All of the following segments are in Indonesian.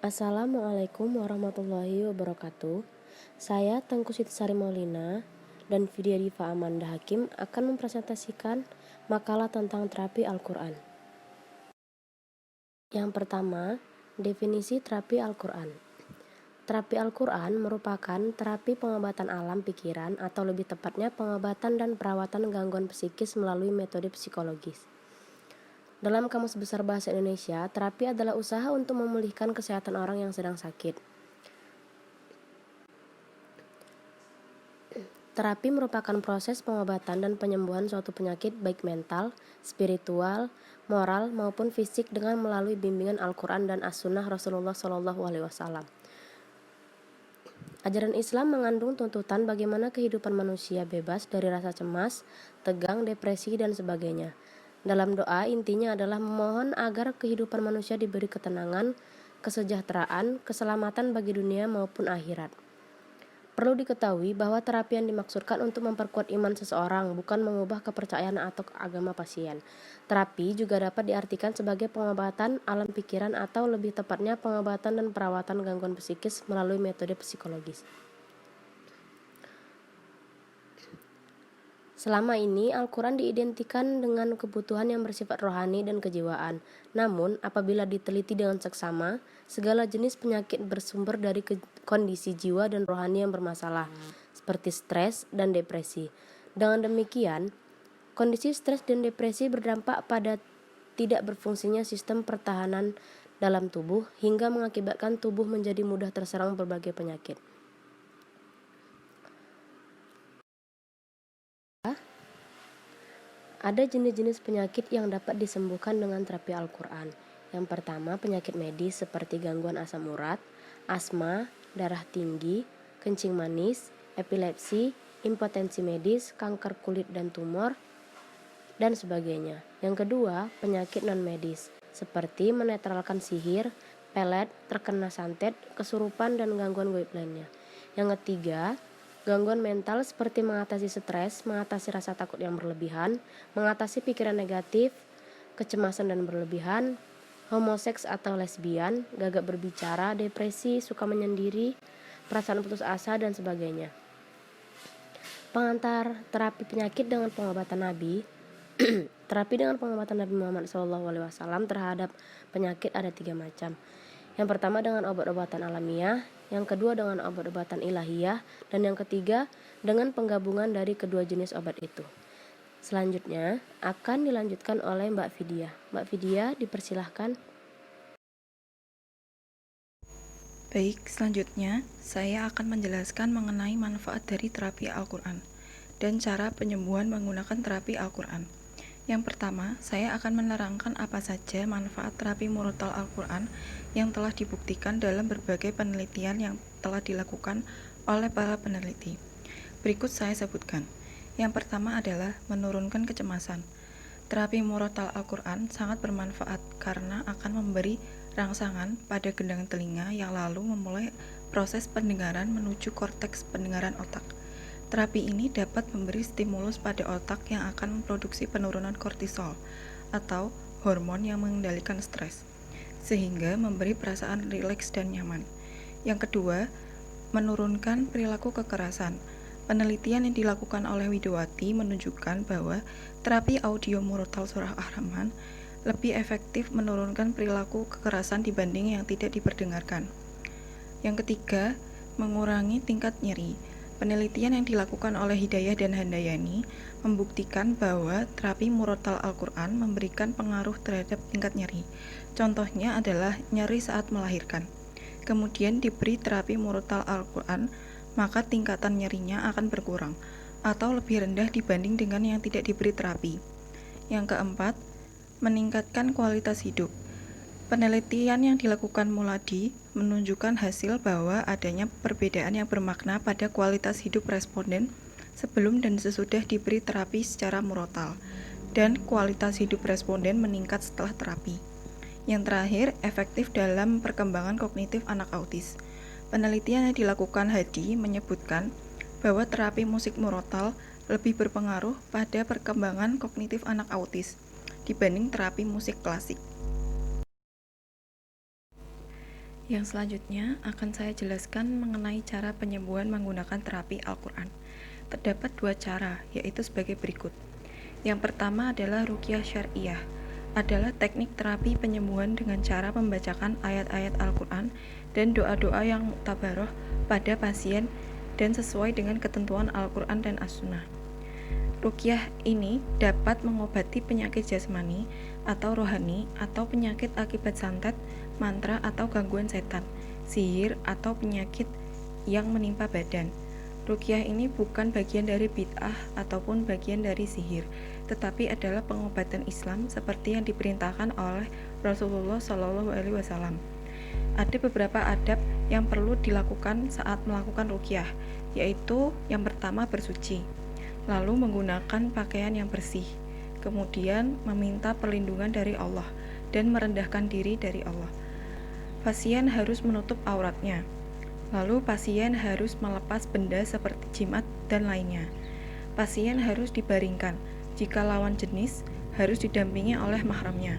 Assalamualaikum warahmatullahi wabarakatuh. Saya Tengku Sitisari Maulina dan Vidya Diva Amanda Hakim akan mempresentasikan makalah tentang terapi Al-Quran. Yang pertama, definisi terapi Al-Quran. Terapi Al-Quran merupakan terapi pengobatan alam pikiran atau lebih tepatnya pengobatan dan perawatan gangguan psikis melalui metode psikologis. Dalam Kamus Besar Bahasa Indonesia, terapi adalah usaha untuk memulihkan kesehatan orang yang sedang sakit. Terapi merupakan proses pengobatan dan penyembuhan suatu penyakit baik mental, spiritual, moral, maupun fisik dengan melalui bimbingan Al-Quran dan As-Sunnah Rasulullah SAW. Ajaran Islam mengandung tuntutan bagaimana kehidupan manusia bebas dari rasa cemas, tegang, depresi, dan sebagainya. Dalam doa, intinya adalah memohon agar kehidupan manusia diberi ketenangan, kesejahteraan, keselamatan bagi dunia maupun akhirat. Perlu diketahui bahwa terapi yang dimaksudkan untuk memperkuat iman seseorang, bukan mengubah kepercayaan atau agama pasien. Terapi juga dapat diartikan sebagai pengobatan alam pikiran atau lebih tepatnya pengobatan dan perawatan gangguan psikis melalui metode psikologis. Selama ini, Al-Quran diidentikan dengan kebutuhan yang bersifat rohani dan kejiwaan. Namun, apabila diteliti dengan seksama, segala jenis penyakit bersumber dari kondisi jiwa dan rohani yang bermasalah, seperti stres dan depresi. Dengan demikian, kondisi stres dan depresi berdampak pada tidak berfungsinya sistem pertahanan dalam tubuh, hingga mengakibatkan tubuh menjadi mudah terserang berbagai penyakit. Ada jenis-jenis penyakit yang dapat disembuhkan dengan terapi Al-Quran. Yang pertama, penyakit medis seperti gangguan asam urat, asma, darah tinggi, kencing manis, epilepsi, impotensi medis, kanker kulit dan tumor, dan sebagainya. Yang kedua, penyakit non-medis seperti menetralkan sihir, pelet, terkena santet, kesurupan, dan gangguan gaib lainnya. Yang ketiga, gangguan mental seperti mengatasi stres, mengatasi rasa takut yang berlebihan, mengatasi pikiran negatif, kecemasan dan berlebihan, homoseks atau lesbian, gagap berbicara, depresi, suka menyendiri, perasaan putus asa, dan sebagainya. Pengantar terapi penyakit dengan pengobatan Nabi. Terapi dengan pengobatan Nabi Muhammad SAW terhadap penyakit ada 3 macam. Yang pertama dengan obat-obatan alamiah, yang kedua dengan obat-obatan ilahiyah, dan yang ketiga dengan penggabungan dari kedua jenis obat itu. Selanjutnya akan dilanjutkan oleh Mbak Vidya. Mbak Vidya, dipersilahkan. Baik, selanjutnya saya akan menjelaskan mengenai manfaat dari terapi Al-Quran dan cara penyembuhan menggunakan terapi Al-Quran. Yang pertama, saya akan menerangkan apa saja manfaat terapi murotal Al-Quran yang telah dibuktikan dalam berbagai penelitian yang telah dilakukan oleh para peneliti. Berikut saya sebutkan. Yang pertama adalah menurunkan kecemasan. Terapi murotal Al-Quran sangat bermanfaat karena akan memberi rangsangan pada gendang telinga yang lalu memulai proses pendengaran menuju korteks pendengaran otak. Terapi ini dapat memberi stimulus pada otak yang akan memproduksi penurunan kortisol atau hormon yang mengendalikan stres, sehingga memberi perasaan rileks dan nyaman. Yang kedua, menurunkan perilaku kekerasan. Penelitian yang dilakukan oleh Widowati menunjukkan bahwa terapi audio murotal surah Ar-Rahman lebih efektif menurunkan perilaku kekerasan dibanding yang tidak diperdengarkan. Yang ketiga, mengurangi tingkat nyeri. Penelitian yang dilakukan oleh Hidayah dan Handayani membuktikan bahwa terapi murotal Al-Quran memberikan pengaruh terhadap tingkat nyeri. Contohnya adalah nyeri saat melahirkan. Kemudian diberi terapi murotal Al-Quran, maka tingkatan nyerinya akan berkurang atau lebih rendah dibanding dengan yang tidak diberi terapi. Yang keempat, meningkatkan kualitas hidup. Penelitian yang dilakukan Muladi menunjukkan hasil bahwa adanya perbedaan yang bermakna pada kualitas hidup responden sebelum dan sesudah diberi terapi secara murotal, dan kualitas hidup responden meningkat setelah terapi. Yang terakhir, efektif dalam perkembangan kognitif anak autis. Penelitian yang dilakukan Hadi menyebutkan bahwa terapi musik murotal lebih berpengaruh pada perkembangan kognitif anak autis dibanding terapi musik klasik. Yang selanjutnya akan saya jelaskan mengenai cara penyembuhan menggunakan terapi Al-Quran. Terdapat dua cara, yaitu sebagai berikut. Yang pertama adalah ruqyah syariah, adalah teknik terapi penyembuhan dengan cara membacakan ayat-ayat Al-Quran dan doa-doa yang muktabaroh pada pasien dan sesuai dengan ketentuan Al-Quran dan As-Sunnah. Ruqyah ini dapat mengobati penyakit jasmani atau rohani atau penyakit akibat santet, mantra atau gangguan setan, sihir atau penyakit yang menimpa badan. Ruqyah ini bukan bagian dari bid'ah ataupun bagian dari sihir, tetapi adalah pengobatan Islam seperti yang diperintahkan oleh Rasulullah SAW. Ada beberapa adab yang perlu dilakukan saat melakukan ruqyah, yaitu yang pertama bersuci, lalu menggunakan pakaian yang bersih, kemudian meminta perlindungan dari Allah dan merendahkan diri dari Allah. Pasien harus menutup auratnya, lalu pasien harus melepas benda seperti jimat dan lainnya. Pasien harus dibaringkan, jika lawan jenis harus didampingi oleh mahramnya.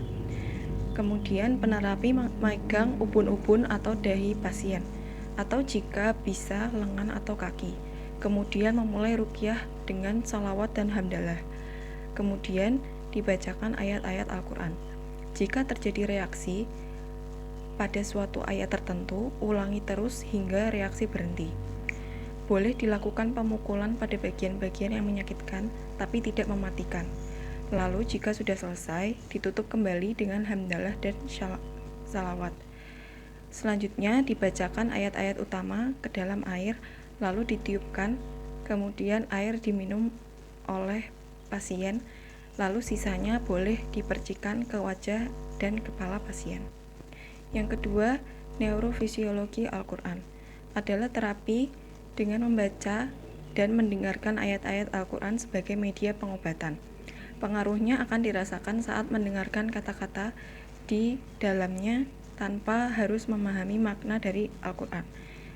Kemudian penerapi memegang ubun-ubun atau dahi pasien, atau jika bisa lengan atau kaki. Kemudian memulai ruqyah dengan salawat dan hamdalah. Kemudian dibacakan ayat-ayat Al-Quran. Jika terjadi reaksi pada suatu ayat tertentu, ulangi terus hingga reaksi berhenti. Boleh dilakukan pemukulan pada bagian-bagian yang menyakitkan, tapi tidak mematikan. Lalu jika sudah selesai, ditutup kembali dengan hamdalah dan salawat. Selanjutnya dibacakan ayat-ayat utama ke dalam air, lalu ditiupkan, kemudian air diminum oleh pasien, lalu sisanya boleh dipercikan ke wajah dan kepala pasien. Yang kedua, neurofisiologi Al-Quran adalah terapi dengan membaca dan mendengarkan ayat-ayat Al-Quran sebagai media pengobatan. Pengaruhnya akan dirasakan saat mendengarkan kata-kata di dalamnya tanpa harus memahami makna dari Al-Quran,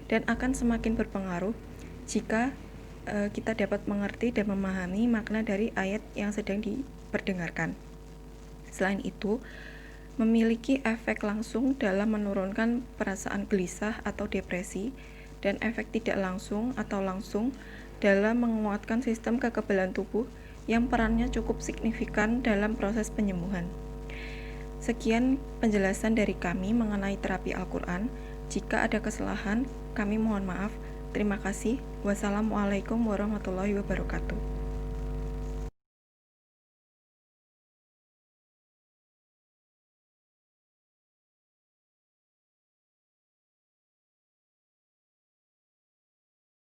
dan akan semakin berpengaruh jika kita dapat mengerti dan memahami makna dari ayat yang sedang diperdengarkan. Selain itu, memiliki efek langsung dalam menurunkan perasaan gelisah atau depresi, dan efek tidak langsung atau langsung dalam menguatkan sistem kekebalan tubuh yang perannya cukup signifikan dalam proses penyembuhan. Sekian penjelasan dari kami mengenai terapi Al-Quran. Jika ada kesalahan, kami mohon maaf. Terima kasih. Wassalamualaikum warahmatullahi wabarakatuh.